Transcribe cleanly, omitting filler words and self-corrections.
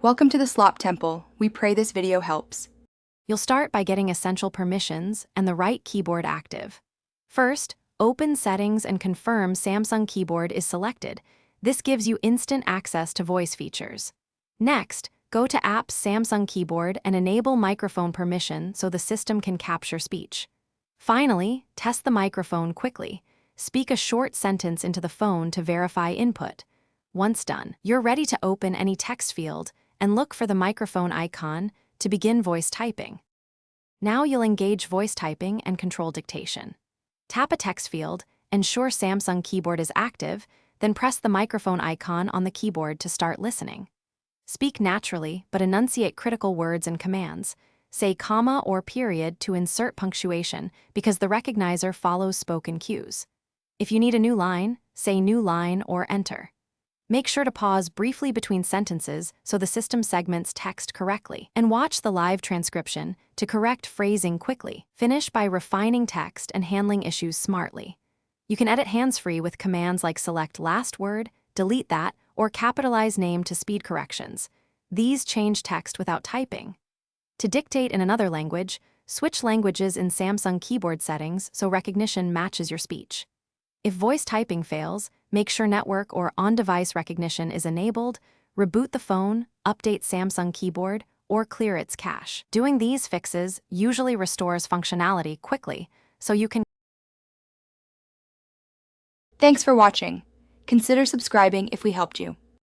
Welcome to the Slop Temple. We pray this video helps. You'll start by getting essential permissions and the right keyboard active. First, open Settings and confirm Samsung Keyboard is selected. This gives you instant access to voice features. Next, go to Apps Samsung Keyboard and enable microphone permission so the system can capture speech. Finally, test the microphone quickly. Speak a short sentence into the phone to verify input. Once done, you're ready to open any text field and look for the microphone icon to begin voice typing. Now you'll engage voice typing and control dictation. Tap a text field, ensure Samsung Keyboard is active, then press the microphone icon on the keyboard to start listening. Speak naturally, but enunciate critical words and commands. Say comma or period to insert punctuation because the recognizer follows spoken cues. If you need a new line, say new line or enter. Make sure to pause briefly between sentences so the system segments text correctly, and watch the live transcription to correct phrasing quickly. Finish by refining text and handling issues smartly. You can edit hands-free with commands like select last word, delete that, or capitalize name to speed corrections. These change text without typing. To dictate in another language, switch languages in Samsung Keyboard settings so recognition matches your speech. If voice typing fails, make sure network or on-device recognition is enabled, reboot the phone, update Samsung Keyboard, or clear its cache. Doing these fixes usually restores functionality quickly, so you can. Thanks for watching. Consider subscribing if we helped you.